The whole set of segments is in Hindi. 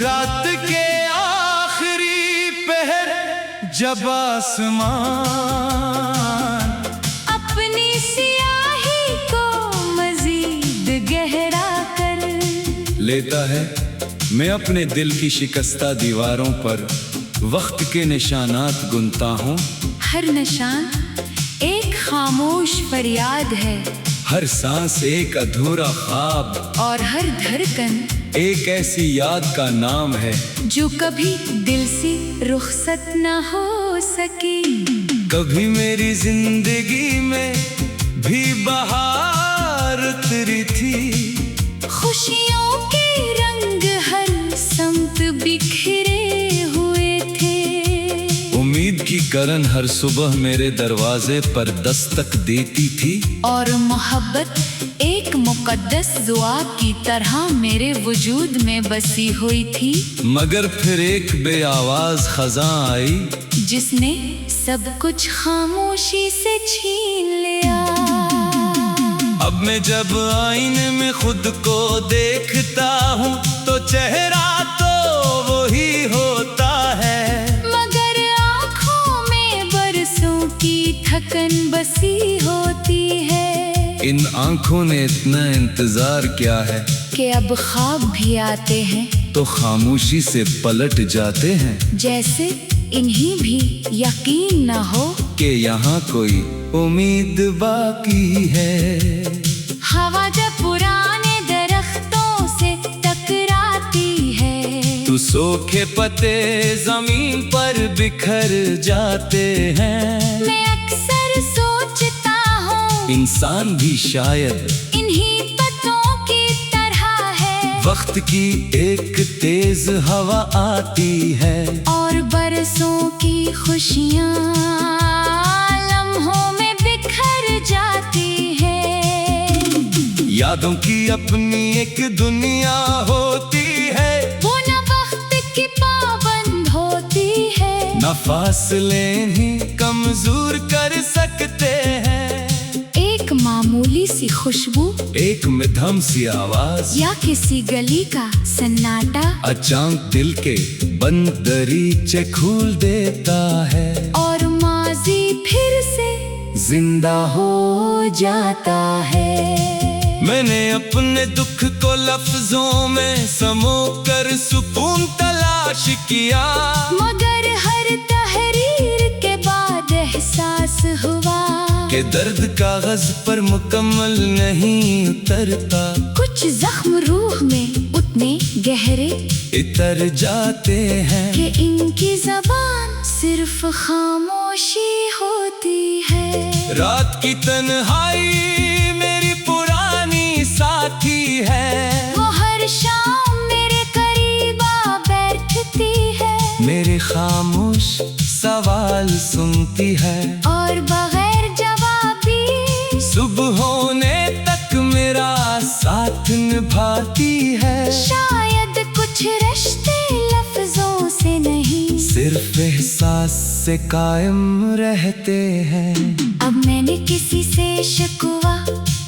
रात के आखिरी पहर जब आसमान अपनी सियाही को मजीद गहरा कर लेता है, मैं अपने दिल की शिकस्ता दीवारों पर वक्त के निशानात गुनता हूँ। हर निशान एक खामोश फरियाद है, हर सांस एक अधूरा ख्वाब, और हर धड़कन एक ऐसी याद का नाम है जो कभी दिल से रुखसत न हो सकी। कभी मेरी जिंदगी में भी बहार उतरी थी, खुशियों के रंग हर समत बिखरे हुए थे। उम्मीद की करन हर सुबह मेरे दरवाजे पर दस्तक देती थी, और मोहब्बत एक मुकद्दस दुआ की तरह मेरे वजूद में बसी हुई थी। मगर फिर एक बेआवाज खज़ां आई जिसने सब कुछ खामोशी से छीन लिया। अब मैं जब आईने में खुद को देखता हूँ तो चेहरा तो वही होता है, मगर आँखों में बरसों की थकन बसी होती है। इन आँखों ने इतना इंतजार किया है कि अब ख्वाब भी आते हैं तो खामोशी से पलट जाते हैं, जैसे इन्हीं भी यकीन न हो कि यहाँ कोई उम्मीद बाकी है। हवा जब पुराने दरख्तों से टकराती है तो सूखे पत्ते जमीन पर बिखर जाते हैं। मैं अक्सर सोचता हूँ इंसान भी शायद इन्हीं पत्तों की तरह है। वक्त की एक तेज हवा आती है और बरसों की खुशियाँ लम्हों में बिखर जाती है। यादों की अपनी एक दुनिया होती है, वो न वक्त की पाबंद होती है, न फासले ही कमजोर कर सकते हैं। एक मामूली सी खुशबू, एक मध्यम सी आवाज, या किसी गली का सन्नाटा अचानक दिल के बंद दरीचे खोल देता है, और माजी फिर से जिंदा हो जाता है। मैंने अपने दुख को लफ्जों में समोकर सुकून तलाश किया, मगर हर तहरीर के बाद एहसास हुआ कि दर्द कागज पर मुकम्मल नहीं उतरता, कुछ जख्म रूह में उतने गहरे इतर जाते हैं कि इनकी जबान सिर्फ खामोशी होती है। रात की तन्हाई मेरी पुरानी साथी है, वो हर शाम मेरे करीब आ बैठती है, मेरे खामोश सवाल सुनती है, और बगैर जवाबी सुबह होने तक मेरा साथ निभाती है। शायद कुछ रिश्ते लफ्जों से नहीं सिर्फ एहसास से कायम रहते हैं। अब मैंने किसी से शिकवा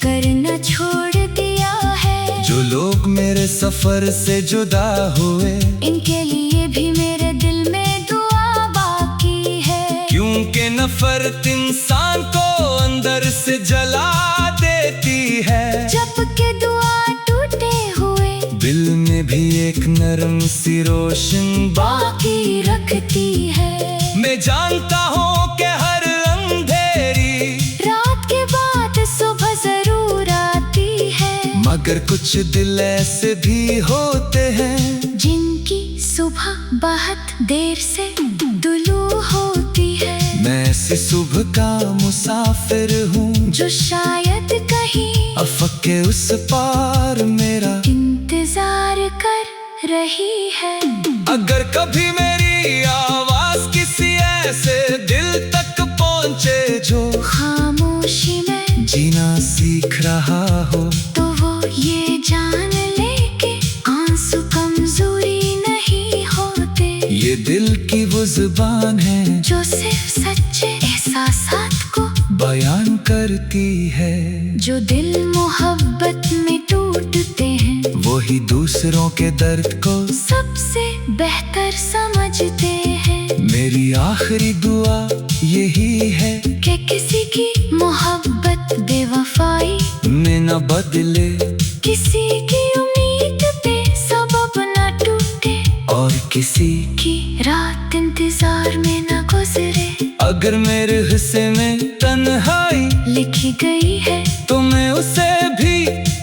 करना छोड़ दिया है, जो लोग मेरे सफर से जुदा हुए इनके लिए भी मेरे दिल में दुआ बाकी है। क्योंकि नफरत इंसान को अंदर से जला देती है, जबकि दुआ टूटे हुए दिल में भी एक नरम सी रोशन बाकी रखती है। मैं जानता हूँ कि हर अंधेरी रात के बाद सुबह जरूर आती है, मगर कुछ दिल ऐसे भी होते हैं जिनकी सुबह बहुत देर से तुलू होती है। मैं ऐसी सुबह का मुसाफिर हूँ जो शायद कहीं अफक के उस पार मेरा इंतजार कर रही है। अगर कभी मेरी आवाज किसी ऐसे दिल तक पहुँचे जो खामोशी में जीना सीख रहा हो, तो वो ये जान ले कि आंसू कमजोरी नहीं होते। ये दिल की वो जुबान है जो सिर्फ सच्चे एहसासात को बयान करती है। जो दिल मोहब्बत में टूटते हैं वही दूसरों के दर्द को सब सबसे बेहतर समझते हैं। मेरी आखिरी दुआ यही है कि किसी की मोहब्बत बेवफाई में न बदले, किसी की उम्मीद पे सबब न टूटे, और किसी की रात इंतजार में न गुजरे। अगर मेरे हिस्से में तन्हाई लिखी गई है तो मैं उसे भी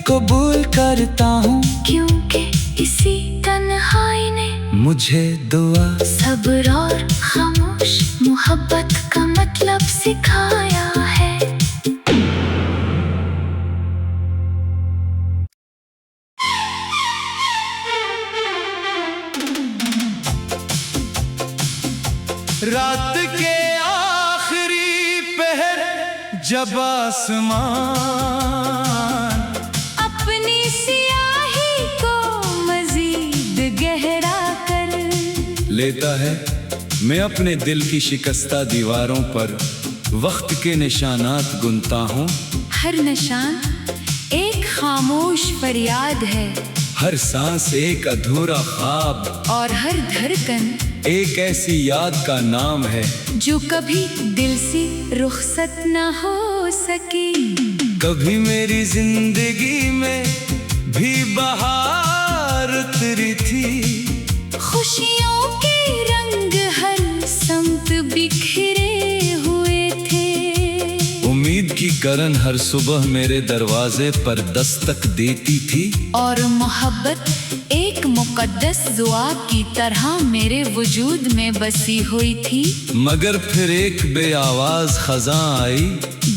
कबूल करता हूँ, क्योंकि इसी तन्हाई ने मुझे दुआ सब्र और खामोश मोहब्बत का मतलब सिखाया है। रात के आखिरी पहर जब आसमान अपनी सियाही को मजीद गहरा कर लेता है, मैं अपने दिल की शिकस्ता दीवारों पर वक्त के निशानात गुनता हूँ। हर निशान एक खामोश फरियाद है, हर सांस एक अधूरा ख्वाब, और हर धड़कन एक ऐसी याद का नाम है जो कभी दिल से रुखसत न हो सकी। कभी मेरी जिंदगी में भी बहार उतरी थी, खुशियों के रंग हर समत बिखरे हुए थे। उम्मीद की करन हर सुबह मेरे दरवाजे पर दस्तक देती थी, और मोहब्बत एक मुकद्दस दुआ की तरह मेरे वजूद में बसी हुई थी। मगर फिर एक बेआवाज खजां आई,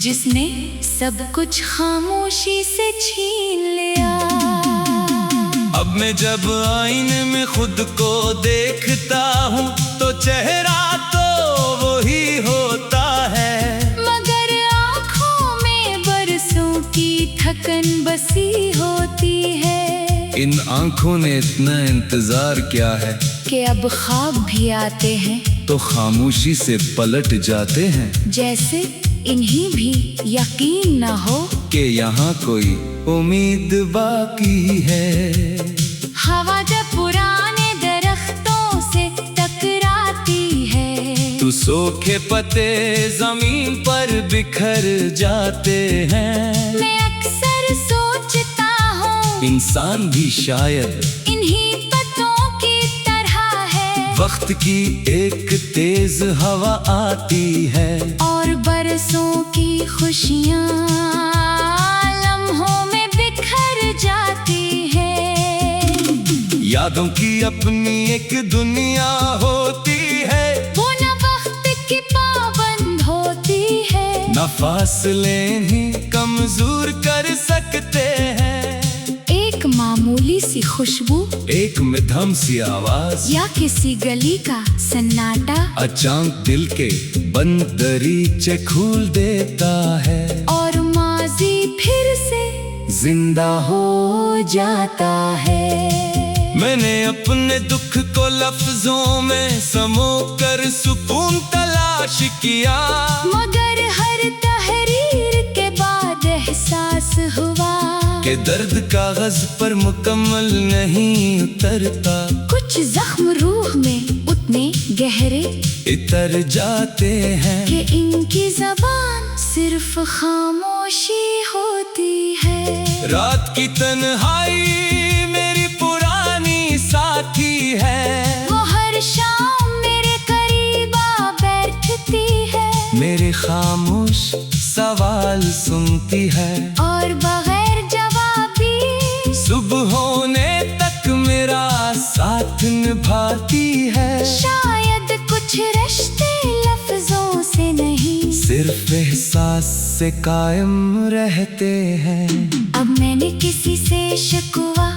जिसने सब कुछ खामोशी से छीन लिया। अब मैं जब आईने में खुद को देखता हूँ तो चेहरा तो वही होता है, मगर आँखों में बरसों की थकन बसी होती है। इन आँखों ने इतना इंतजार किया है कि अब ख्वाब भी आते हैं तो खामोशी से पलट जाते हैं, जैसे इन्हीं भी यकीन न हो कि यहाँ कोई उम्मीद बाकी है। हवा जब पुराने दरख्तों से टकराती है तो सूखे पत्ते जमीन पर बिखर जाते हैं। मैं अक्सर सोचता हूँ इंसान भी शायद इन्हीं पत्तों की तरह है। वक्त की एक तेज हवा आती है और बरसों की खुशियाँ लम्हों में बिखर जाती है। यादों की अपनी एक दुनिया होती है, वो न वक्त की पाबंद होती है, न फासले ही कमजोर कर सकते हैं। एक मामूली सी खुशबू, एक मध्यम सी आवाज, या किसी गली का सन्नाटा अचानक दिल के बंद दरीचे खोल देता है, और माजी फिर से जिंदा हो जाता है। मैंने अपने दुख को लफ्जों में समोकर सुकून तलाश किया, मगर हर तहरीर के बाद एहसास हुआ कि दर्द कागज पर मुकम्मल नहीं उतरता, कुछ जख्म रूह में उतने गहरे इतर जाते हैं कि इनकी जबान सिर्फ खामोशी होती है। रात की तन्हाई मेरी पुरानी साथी है, वो हर शाम मेरे करीब आ बैठती है, मेरे खामोश सवाल सुनती है, और बगैर जवाबी सुबह होने तक मेरा साथ निभाती है। शायद कुछ रिश्ते लफ्जों से नहीं, सिर्फ एहसास से कायम रहते हैं। अब मैंने किसी से शिकवा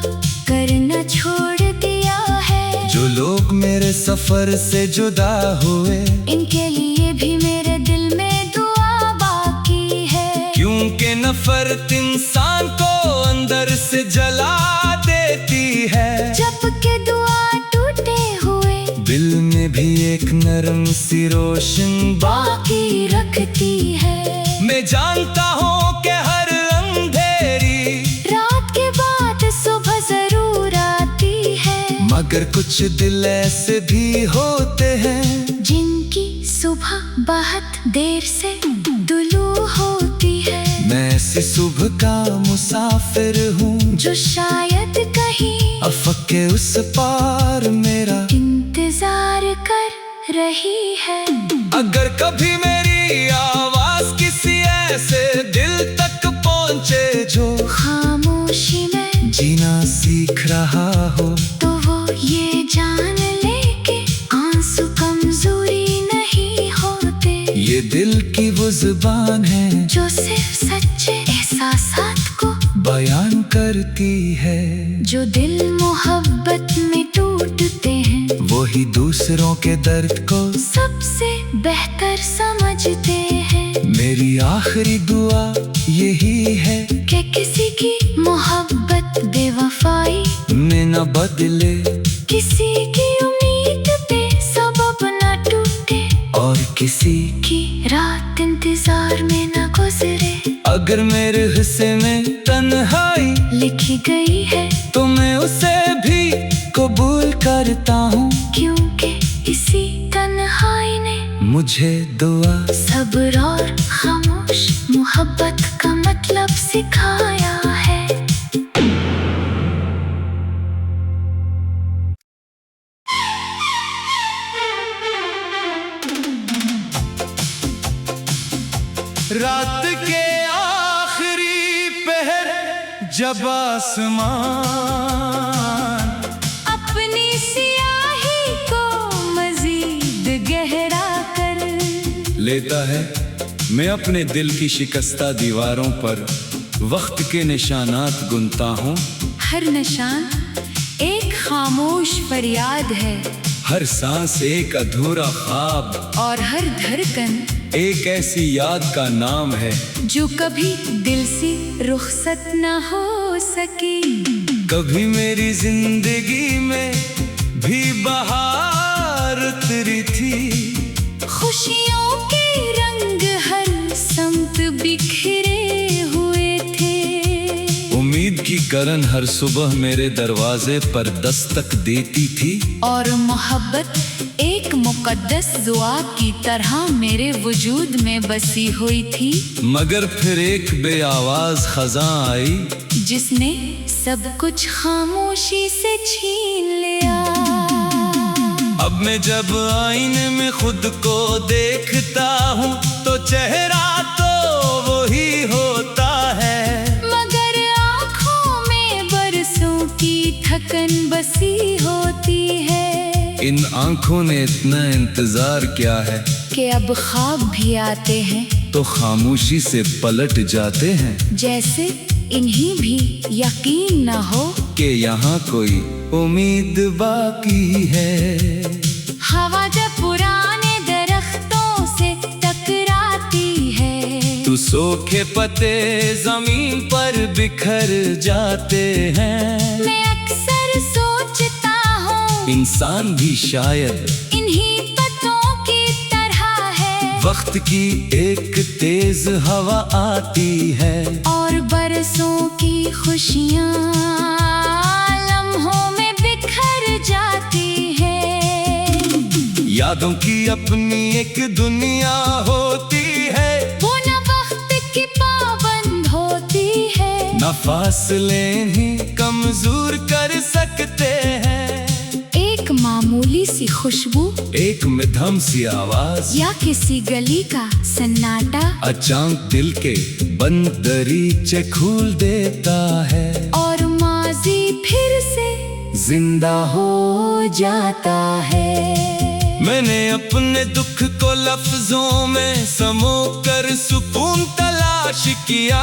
करना छोड़ दिया है, जो लोग मेरे सफर से जुदा हुए इनके लिए भी मेरे दिल में दुआ बाकी है। क्योंकि नफरत इंसान को अंदर से जला देती है, जबकि दुआ टूटे हुए दिल में भी एक नरम सी रोशन बाकी रखती है। मैं जानता हूँ कि हर अंधेरी रात के बाद सुबह जरूर आती है, मगर कुछ दिल ऐसे भी होते हैं जिनकी सुबह बहुत देर से तुलू होती है। मैं ऐसी सुबह का मुसाफिर हूँ जो शायद कहीं अफक के उस पार मेरा इंतजार कर रही है। अगर कभी मेरी आवाज किसी ऐसे दिल तक पहुँचे जो खामोशी में जीना सीख रहा हो, तो वो ये जान ले कि आंसू कमजोरी नहीं होते। ये दिल की वो जुबान है जो सिर्फ सच्चे एहसासात को बयान करती है। जो दिल मोहब्बत में टूटते हैं वही दूसरों के दर्द को सबसे बेहतर समझते हैं। मेरी आखिरी दुआ यही है कि किसी की मोहब्बत बेवफाई में न बदले, किसी की उम्मीद पे सबब न टूटे, और किसी की रात इंतजार में न गुजरे। अगर मेरे हिस्से में तन्हाई लिखी गई है तो मैं उसे भी कबूल करता हूँ, क्योंकि इसी तन्हाई ने मुझे दुआ सब्र और खामोश मोहब्बत का मतलब सिखाया है। रात के आखिरी पहर जब आसमान अपनी सियाही को मजीद गहरा कर लेता है, मैं अपने दिल की शिकस्ता दीवारों पर वक्त के निशानात गुनता हूँ। हर निशान एक खामोश फरियाद है, हर सांस एक अधूरा ख्वाब, और हर धड़कन एक ऐसी याद का नाम है जो कभी दिल से रुखसत न हो सकी। कभी मेरी जिंदगी में भी बहार उतरी थी, खुशियों के रंग हर समत बिखरे हुए थे। उम्मीद की करन हर सुबह मेरे दरवाजे पर दस्तक देती थी, और मोहब्बत एक मुकद्दस दुआ की तरह मेरे वजूद में बसी हुई थी। मगर फिर एक बेआवाज खजां आई जिसने सब कुछ खामोशी से छीन लिया। अब मैं जब आईने में खुद को देखता हूँ तो चेहरा तो वही होता है, मगर आँखों में बरसों की थकन बसी होती है। इन आँखों ने इतना इंतजार किया है कि अब ख्वाब भी आते हैं तो खामोशी से पलट जाते हैं, जैसे इन्हीं भी यकीन न हो कि यहाँ कोई उम्मीद बाकी है। हवा जब पुराने दरख्तों से टकराती है, तू सूखे पत्ते जमीन पर बिखर जाते हैं। मैं अक्सर सोचता हूँ इंसान भी शायद इन्हीं पत्तों की तरह है। वक्त की एक तेज हवा आती है और बरसों की खुशियाँ लम्हों में बिखर जाती है। यादों की अपनी एक दुनिया होती है, वो न वक्त की पाबंद होती है, न फासले ही कमजोर कर सकते हैं। एक मामूली सी खुशबू, एक मध्यम सी आवाज, या किसी गली का सन्नाटा अचानक दिल के बंद दरीचे खोल देता है, और माजी फिर से जिंदा हो जाता है। मैंने अपने दुख को लफ्जों में समो कर सुकून तलाश किया,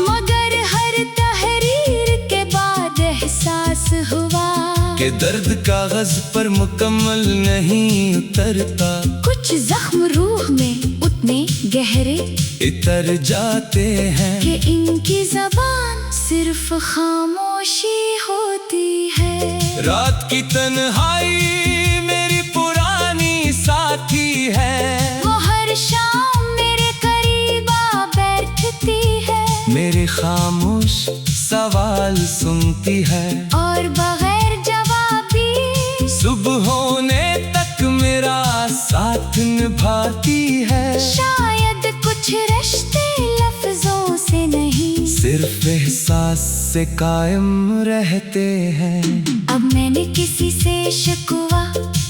मगर हर तहरीर के बाद एहसास हुआ कि दर्द कागज पर मुकम्मल नहीं उतरता, कुछ जख्म रूह में उतने गहरे इतर जाते हैं कि इनकी जबान सिर्फ खामोशी होती है। रात की तन्हाई मेरी पुरानी साथी है, वो हर शाम मेरे करीब आ बैठती है, मेरे खामोश सवाल सुनती है, और बगैर जवाबी सुबह होने तक मेरा साथ निभाती है। शायद कुछ रिश्ते लफ्जों से नहीं, सिर्फ एहसास से कायम रहते हैं। अब मैंने किसी से शिकवा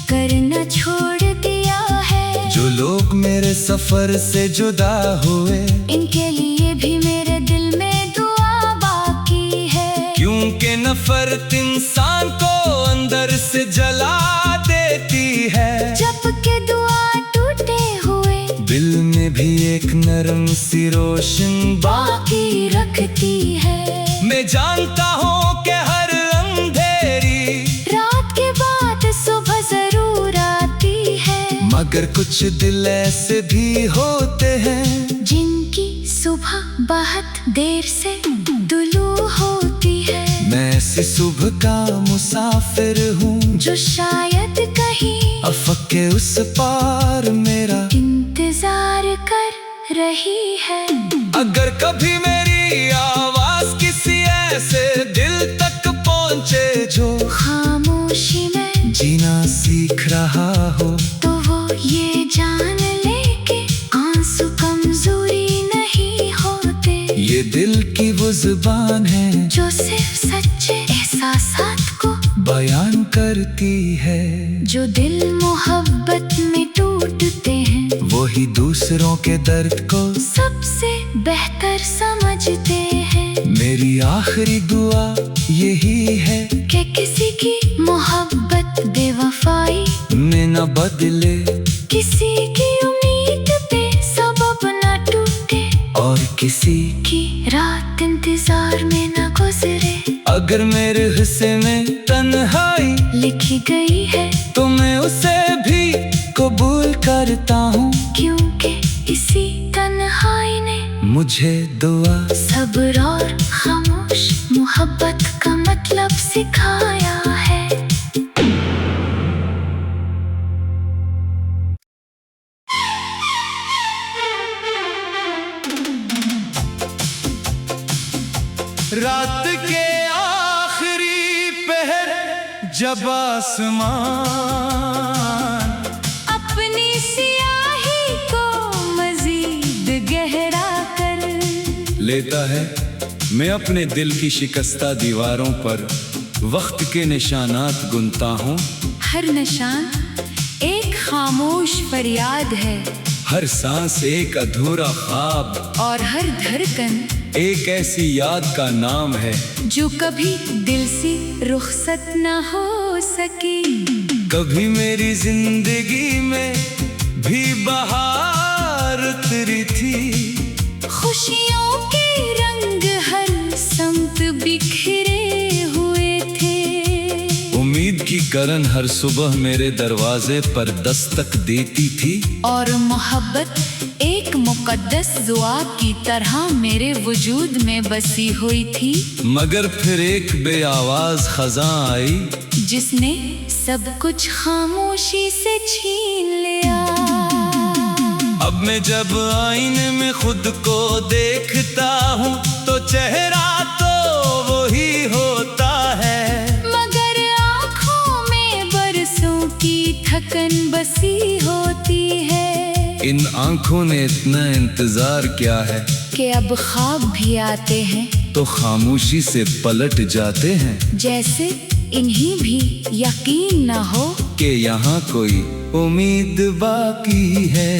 करना छोड़ दिया है। जो लोग मेरे सफर से जुदा हुए, इनके लिए भी मेरे दिल में दुआ बाकी है। क्योंकि नफरत इंसान को अंदर से जला देती है। जबकि दुआ टूटे हुए दिल में भी एक नरम सी रोशन बाकी रखती है। मैं जानता हूँ कि हर अंधेरी रात के बाद सुबह जरूर आती है। मगर कुछ दिल ऐसे भी होते हैं जिनकी सुबह बहुत देर से तुलू होती है। मैं ऐसी सुबह का मुसाफिर हूँ, जो शायद कहीं अफ़क़ के उस पार मेरा इंतजार कर रही है। अगर कभी मेरी आवाज किसी ऐसे दिल तक पहुँचे जो खामोशी में जीना सीख रहा हो, तो वो ये जान ले कि आंसू कमजोरी नहीं होते। ये दिल की वो जुबान है जो सिर्फ सच्चे एहसासात को बयान करती है। जो दिल मोहब्बत में टूटते हैं, वही दूसरों के दर्द को सबसे बेहतर समझते हैं। मेरी आखिरी दुआ यही है कि किसी की मोहब्बत बेवफाई में न बदले, किसी की उम्मीद पे सबब न टूटे, और किसी की रात इंतजार में न गुजरे। अगर मेरे हिस्से में तन्हाई लिखी गई है तो मैं उसे भी कबूल करता हूँ, क्योंकि इसी तन्हाई ने मुझे दुआ सब्र और खामोश मोहब्बत का मतलब सिखाया है। रात के आखिरी पहर जब आसमान अपनी सियाही को मजीद गहरा कर लेता है, मैं अपने दिल की शिकस्ता दीवारों पर वक्त के निशानात गुनता हूँ। हर निशान एक खामोश फरियाद है, हर सांस एक अधूरा ख्वाब, और हर धड़कन एक ऐसी याद का नाम है जो कभी दिल से रुखसत न हो सकी। कभी मेरी जिंदगी में भी बहार उतरी थी, खुशियों के रंग हर समत बिखरे हुए थे। उम्मीद की करन हर सुबह मेरे दरवाजे पर दस्तक देती थी, और मोहब्बत एक मुकद्दस दुआ की तरह मेरे वजूद में बसी हुई थी। मगर फिर एक बेआवाज खजां आई, जिसने सब कुछ खामोशी से छीन लिया। अब मैं जब आईने में खुद को देखता हूँ तो चेहरा तो वही होता है, मगर आँखों में बरसों की थकन बसी होती है। इन आँखों ने इतना इंतजार किया है कि अब ख्वाब भी आते हैं तो खामोशी से पलट जाते हैं, जैसे इन्हीं भी यकीन न हो कि यहाँ कोई उम्मीद बाकी है।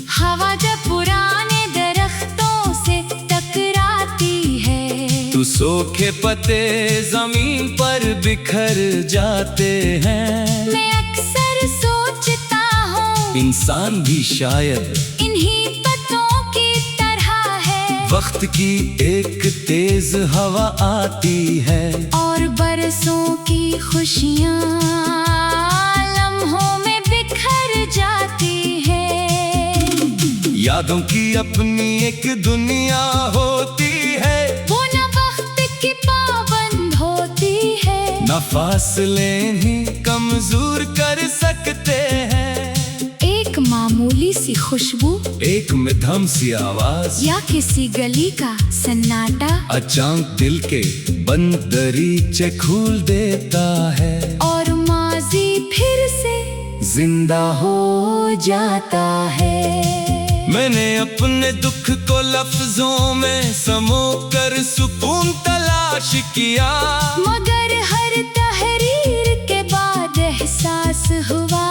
हवा जब पुराने दरख्तों से टकराती है, तो सूखे पत्ते जमीन पर बिखर जाते हैं। मैं अक्सर सोचता हूँ इंसान भी शायद इन्हीं पत्तों की तरह है। वक्त की एक तेज हवा आती है, और बरसों की खुशियाँ लम्हों में बिखर जाती है। यादों की अपनी एक दुनिया होती है, वो न वक्त की पाबंद होती है, न फासले ही कमजोर कर सकते हैं। एक मामूली सी खुशबू, एक मध्यम सी आवाज, या किसी गली का सन्नाटा अचानक दिल के बंद दरीचे खोल देता है। और माजी जिंदा हो जाता है। मैंने अपने दुख को लफ्जों में समो कर सुकून तलाश किया, मगर हर तहरीर के बाद एहसास हुआ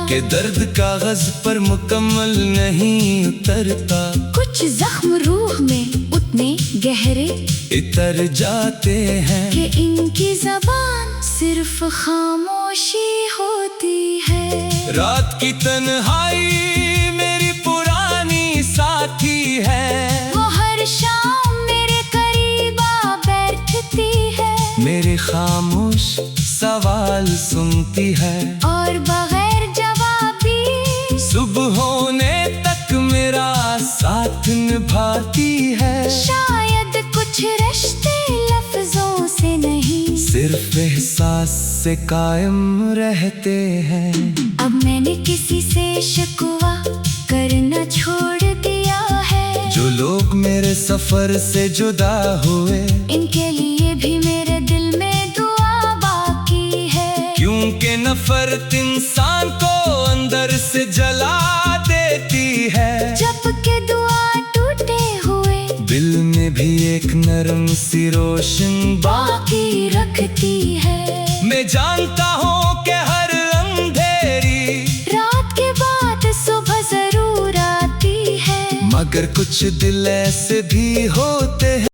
कि दर्द कागज पर मुकम्मल नहीं उतरता, कुछ जख्म रूह में उतने गहरे इतर जाते हैं कि इनकी जबान सिर्फ खामोशी होती है। रात की तन्हाई मेरी पुरानी साथी है, वो हर शाम मेरे करीब आ बैठती है, मेरे खामोश सवाल सुनती है, और बगैर जवाबी सुबह होने तक मेरा साथ निभाती है। शायद कुछ रिश्ते लफ्जों से नहीं, सिर्फ एहसास से कायम रहते हैं। अब मैंने किसी से शिकवा करना छोड़ दिया है, जो लोग मेरे सफर से जुदा हुए, इनके लिए भी मेरे दिल में दुआ बाकी है। क्योंकि नफरत इंसान को अंदर से जला देती है, जबकि दुआ टूटे हुए दिल में भी एक नरम सी रोशन बाकी रखती है। मैं जानता हूँ कि हर अंधेरी रात के बाद सुबह जरूर आती है, मगर कुछ दिल ऐसे भी होते हैं